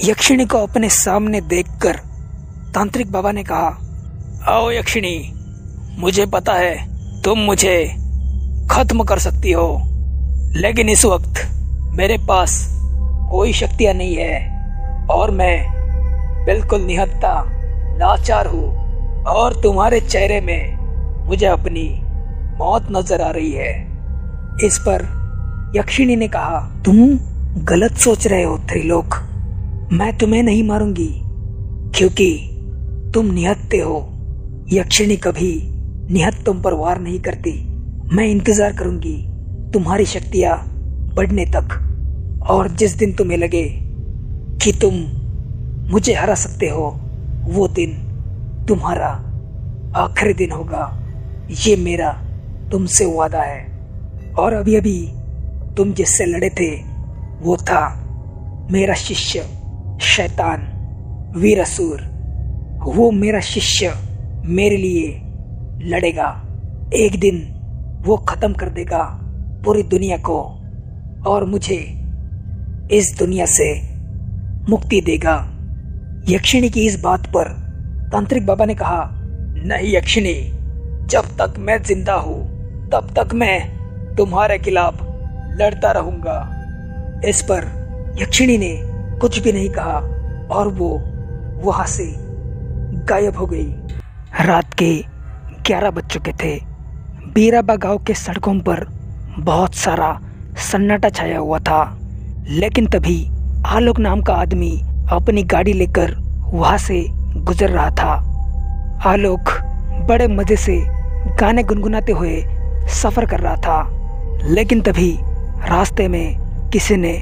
यक्षिणी को अपने सामने देखकर तांत्रिक बाबा ने कहा, आओ यक्षिणी, मुझे पता है तुम मुझे खत्म कर सकती हो, लेकिन इस वक्त मेरे पास कोई शक्तियां नहीं है और मैं बिल्कुल निहत्था लाचार हूँ और तुम्हारे चेहरे में मुझे अपनी मौत नजर आ रही है। इस पर यक्षिणी ने कहा, तुम गलत सोच रहे हो त्रिलोक, मैं तुम्हें नहीं मारूंगी क्योंकि तुम निहत्थे हो। यक्षिणी कभी निहत्तों पर वार नहीं करती। मैं इंतजार करूंगी तुम्हारी शक्तियां बढ़ने तक, और जिस दिन तुम्हें लगे कि तुम मुझे हरा सकते हो वो दिन तुम्हारा आखिरी दिन होगा। ये मेरा तुमसे वादा है। और अभी अभी तुम जिससे लड़े थे वो था मेरा शिष्य शैतान वीरअसुर। वो मेरा शिष्य मेरे लिए लड़ेगा। एक दिन वो खत्म कर देगा पूरी दुनिया को और मुझे इस दुनिया से मुक्ति देगा। यक्षिणी की इस बात पर तांत्रिक बाबा ने कहा, नहीं यक्षिणी, जब तक मैं जिंदा हूं तब तक मैं तुम्हारे खिलाफ लड़ता रहूंगा। इस पर यक्षिणी ने कुछ भी नहीं कहा और वो वहां से गायब हो गई। रात के 11 बज चुके थे। बीराबा गांव के सड़कों पर बहुत सारा सन्नाटा छाया हुआ था, लेकिन तभी आलोक नाम का आदमी अपनी गाड़ी लेकर वहां से गुजर रहा था। आलोक बड़े मजे से गाने गुनगुनाते हुए सफर कर रहा था, लेकिन तभी रास्ते में किसी ने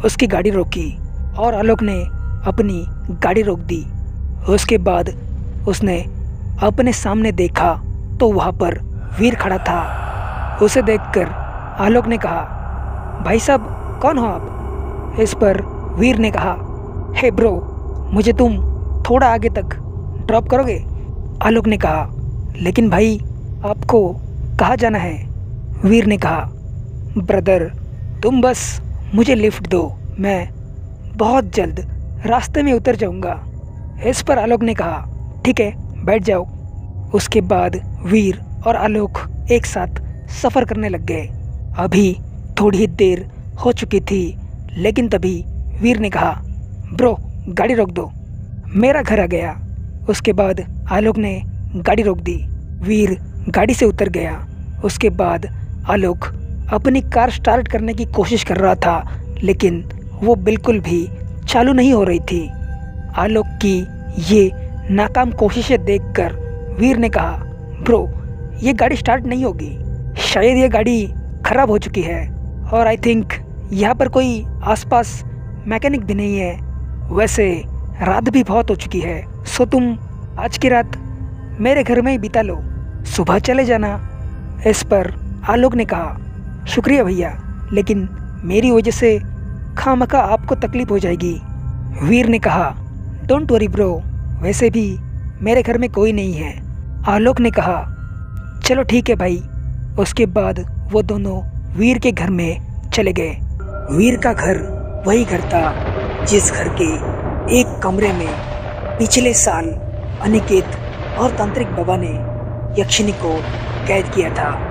उसकी गाड़ी रोकी और आलोक ने अपनी गाड़ी रोक दी। उसके बाद उसने अपने सामने देखा तो वहां पर वीर खड़ा था। उसे देखकर आलोक ने कहा, भाई साहब कौन हो आप? इस पर वीर ने कहा, हे ब्रो, मुझे तुम थोड़ा आगे तक ड्रॉप करोगे? आलोक ने कहा, लेकिन भाई आपको कहाँ जाना है? वीर ने कहा, ब्रदर तुम बस मुझे लिफ्ट दो, मैं बहुत जल्द रास्ते में उतर जाऊंगा। इस पर आलोक ने कहा, ठीक है बैठ जाओ। उसके बाद वीर और आलोक एक साथ सफ़र करने लग गए। अभी थोड़ी ही देर हो चुकी थी, लेकिन तभी वीर ने कहा, ब्रो गाड़ी रोक दो, मेरा घर आ गया। उसके बाद आलोक ने गाड़ी रोक दी। वीर गाड़ी से उतर गया। उसके बाद आलोक अपनी कार स्टार्ट करने की कोशिश कर रहा था, लेकिन वो बिल्कुल भी चालू नहीं हो रही थी। आलोक की ये नाकाम कोशिशें देखकर वीर ने कहा, ब्रो ये गाड़ी स्टार्ट नहीं होगी, शायद ये गाड़ी खराब हो चुकी है और आई थिंक यहाँ पर कोई आसपास मैकेनिक भी नहीं है। वैसे रात भी बहुत हो चुकी है, सो तुम आज की रात मेरे घर में ही बिता लो, सुबह चले जाना। इस पर आलोक ने कहा, शुक्रिया भैया, लेकिन मेरी वजह से खामखा आपको तकलीफ हो जाएगी। वीर ने कहा, डोंट वरी ब्रो, वैसे भी मेरे घर में कोई नहीं है। आलोक ने कहा, चलो ठीक है भाई। उसके बाद वो दोनों वीर के घर में चले गए। वीर का घर वही घर था जिस घर के एक कमरे में पिछले साल अनिकेत और तांत्रिक बाबा ने यक्षिणी को कैद किया था।